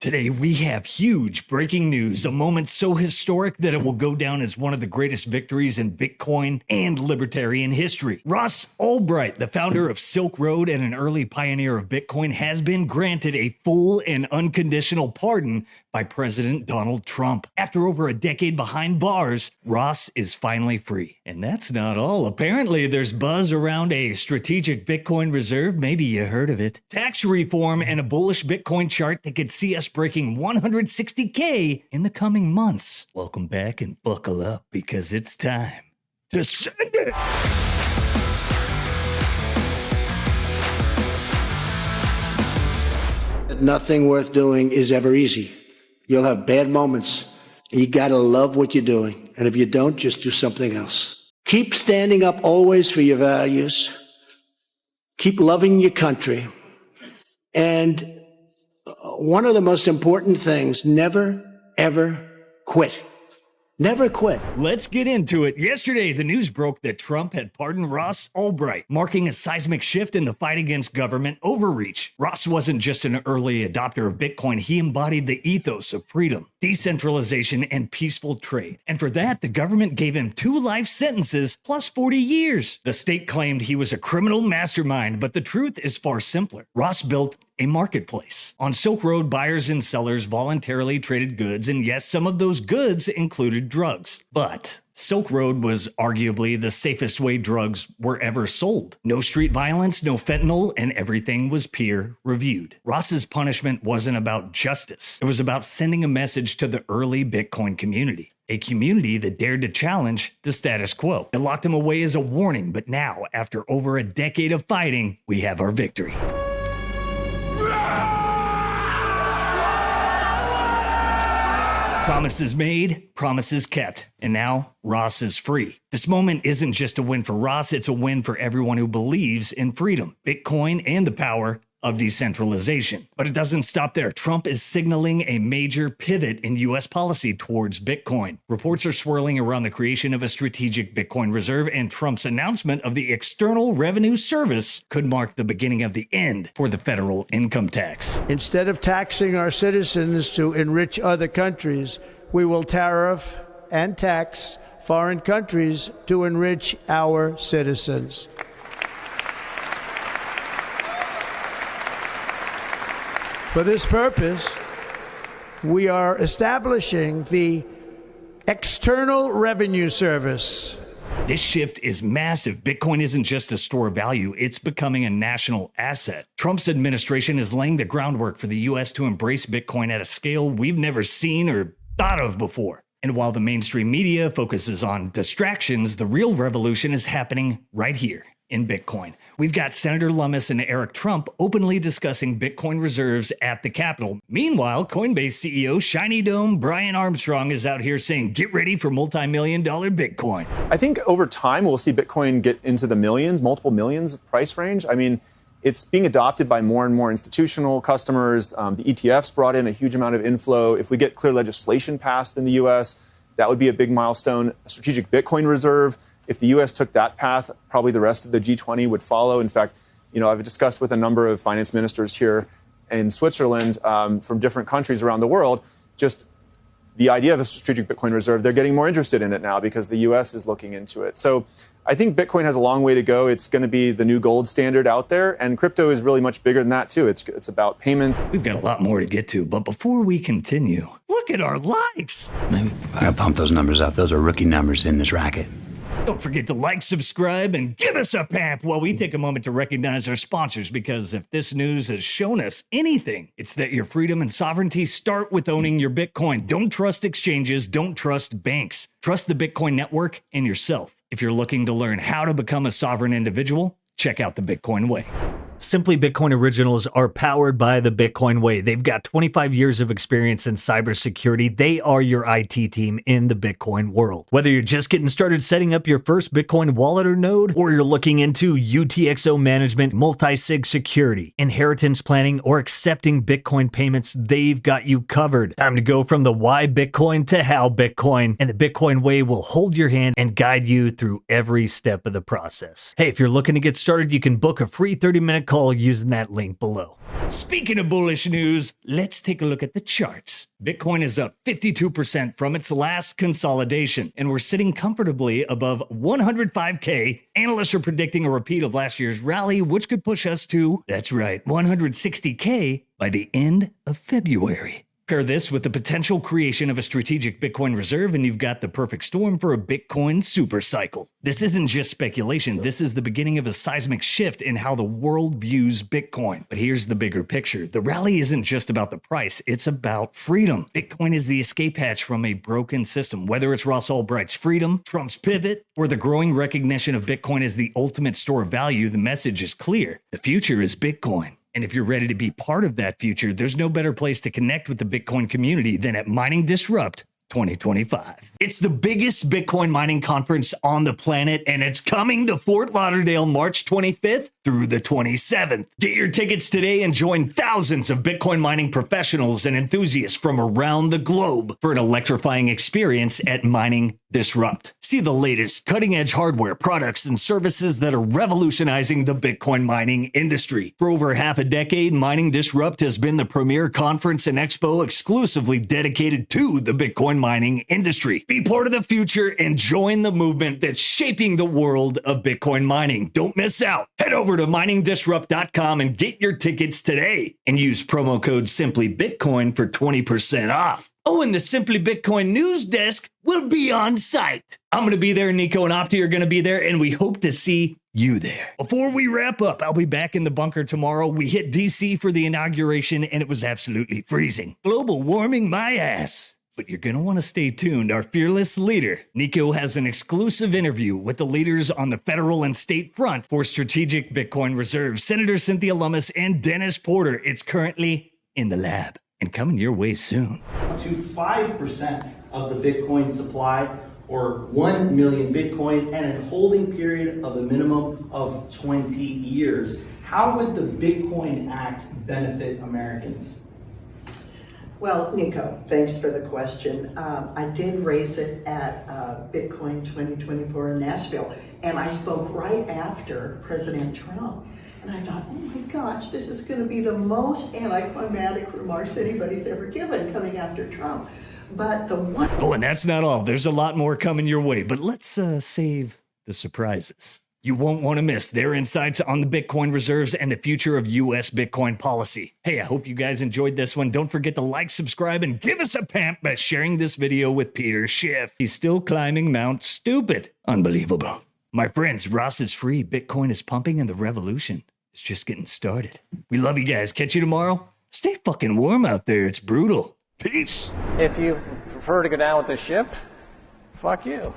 Today, we have huge breaking news, a moment so historic that it will go down as one of the greatest victories in Bitcoin and libertarian history. Ross Ulbricht, the founder of Silk Road and an early pioneer of Bitcoin, has been granted a full and unconditional pardon by President Donald Trump. After over a decade behind bars, Ross is finally free. And that's not all. Apparently, there's buzz around a strategic Bitcoin reserve. Maybe you heard of it. Tax reform and a bullish Bitcoin chart that could see us breaking 160K in the coming months. Welcome back and buckle up because it's time to send it. Nothing worth doing is ever easy. You'll have bad moments. You gotta love what you're doing. And if you don't, just do something else. Keep standing up always for your values. Keep loving your country. And one of the most important things, never, ever quit. Never quit. Let's get into it. Yesterday, the news broke that Trump had pardoned Ross Ulbricht, marking a seismic shift in the fight against government overreach. Ross wasn't just an early adopter of Bitcoin, he embodied the ethos of freedom, decentralization, and peaceful trade. And for that, the government gave him 2 life sentences plus 40 years. The state claimed he was a criminal mastermind, but the truth is far simpler. Ross built a marketplace. On Silk Road, buyers and sellers voluntarily traded goods, and yes, some of those goods included drugs. But Silk Road was arguably the safest way drugs were ever sold. No street violence, no fentanyl, and everything was peer-reviewed. Ross's punishment wasn't about justice. It was about sending a message to the early Bitcoin community. A community that dared to challenge the status quo. It locked him away as a warning, but now, after over a decade of fighting, we have our victory. Promises made, promises kept, and now Ross is free. This moment isn't just a win for Ross, it's a win for everyone who believes in freedom, Bitcoin, and the power of decentralization. But it doesn't stop there. Trump is signaling a major pivot in U.S. policy towards Bitcoin. Reports are swirling around the creation of a strategic Bitcoin reserve, and Trump's announcement of the External Revenue Service could mark the beginning of the end for the federal income tax. Instead of taxing our citizens to enrich other countries, we will tariff and tax foreign countries to enrich our citizens. For this purpose, we are establishing the External Revenue Service. This shift is massive. Bitcoin isn't just a store of value, it's becoming a national asset. Trump's administration is laying the groundwork for the U.S. to embrace Bitcoin at a scale we've never seen or thought of before. And while the mainstream media focuses on distractions, the real revolution is happening right here in Bitcoin. We've got Senator Lummis and Eric Trump openly discussing Bitcoin reserves at the Capitol. Meanwhile, Coinbase CEO Shiny Dome Brian Armstrong is out here saying, get ready for multi-million-dollar Bitcoin. I think over time, we'll see Bitcoin get into the millions, multiple millions price range. I mean, it's being adopted by more and more institutional customers. The ETFs brought in a huge amount of inflow. If we get clear legislation passed in the U.S., that would be a big milestone. A strategic Bitcoin reserve. If the U.S. took that path, probably the rest of the G20 would follow. In fact, I've discussed with a number of finance ministers here in Switzerland from different countries around the world, just the idea of a strategic Bitcoin reserve. They're getting more interested in it now because the U.S. is looking into it. So I think Bitcoin has a long way to go. It's going to be the new gold standard out there. And crypto is really much bigger than that, too. It's about payments. We've got a lot more to get to. But before we continue, look at our likes. Maybe I gotta pump those numbers up. Those are rookie numbers in this racket. Don't forget to like, subscribe, and give us a pamp while we take a moment to recognize our sponsors, because if this news has shown us anything, it's that your freedom and sovereignty start with owning your Bitcoin. Don't trust exchanges. Don't trust banks. Trust the Bitcoin network and yourself. If you're looking to learn how to become a sovereign individual, check out the Bitcoin Way. Simply Bitcoin Originals are powered by the Bitcoin Way. They've got 25 years of experience in cybersecurity. They are your IT team in the Bitcoin world. Whether you're just getting started setting up your first Bitcoin wallet or node, or you're looking into UTXO management, multi-sig security, inheritance planning, or accepting Bitcoin payments, they've got you covered. Time to go from the why Bitcoin to how Bitcoin, and the Bitcoin Way will hold your hand and guide you through every step of the process. Hey, if you're looking to get started, you can book a free 30-minute call using that link below. Speaking of bullish news, let's take a look at the charts. Bitcoin is up 52% from its last consolidation, and we're sitting comfortably above 105K. Analysts are predicting a repeat of last year's rally, which could push us to, that's right, 160K by the end of February. Pair this with the potential creation of a strategic Bitcoin reserve, and you've got the perfect storm for a Bitcoin supercycle. This isn't just speculation. This is the beginning of a seismic shift in how the world views Bitcoin. But here's the bigger picture. The rally isn't just about the price. It's about freedom. Bitcoin is the escape hatch from a broken system. Whether it's Ross Ulbricht's freedom, Trump's pivot, or the growing recognition of Bitcoin as the ultimate store of value, the message is clear. The future is Bitcoin. And if you're ready to be part of that future, there's no better place to connect with the Bitcoin community than at Mining Disrupt 2025. It's the biggest Bitcoin mining conference on the planet, and it's coming to Fort Lauderdale March 25th through the 27th. Get your tickets today and join thousands of Bitcoin mining professionals and enthusiasts from around the globe for an electrifying experience at Mining Disrupt. See the latest cutting-edge hardware, products, and services that are revolutionizing the Bitcoin mining industry. For over half a decade, Mining Disrupt has been the premier conference and expo exclusively dedicated to the Bitcoin mining industry. Be part of the future and join the movement that's shaping the world of Bitcoin mining. Don't miss out. Head over to miningdisrupt.com and get your tickets today and use promo code SimplyBitcoin for 20% off. Oh, and the Simply Bitcoin news desk will be on site. I'm going to be there. Nico and Opti are going to be there, and we hope to see you there. Before we wrap up, I'll be back in the bunker tomorrow. We hit DC for the inauguration, and it was absolutely freezing. Global warming my ass. But you're going to want to stay tuned. Our fearless leader, Nico, has an exclusive interview with the leaders on the federal and state front for strategic Bitcoin reserves, Senator Cynthia Lummis and Dennis Porter. It's currently in the lab and coming your way soon. To 5% of the Bitcoin supply, or 1 million Bitcoin, and a holding period of a minimum of 20 years. How would the Bitcoin Act benefit Americans? Well, Nico, thanks for the question. I did raise it at Bitcoin 2024 in Nashville, and I spoke right after President Trump. And I thought, oh my gosh, this is going to be the most anticlimactic remarks anybody's ever given coming after Trump. But the one... Oh, and that's not all. There's a lot more coming your way, but let's save the surprises. You won't want to miss their insights on the Bitcoin reserves and the future of U.S. Bitcoin policy. Hey, I hope you guys enjoyed this one. Don't forget to like, subscribe, and give us a pamp by sharing this video with Peter Schiff. He's still climbing Mount Stupid. Unbelievable. My friends, Ross is free, Bitcoin is pumping, and the revolution is just getting started. We love you guys. Catch you tomorrow. Stay fucking warm out there. It's brutal. Peace. If you prefer to go down with the ship, fuck you.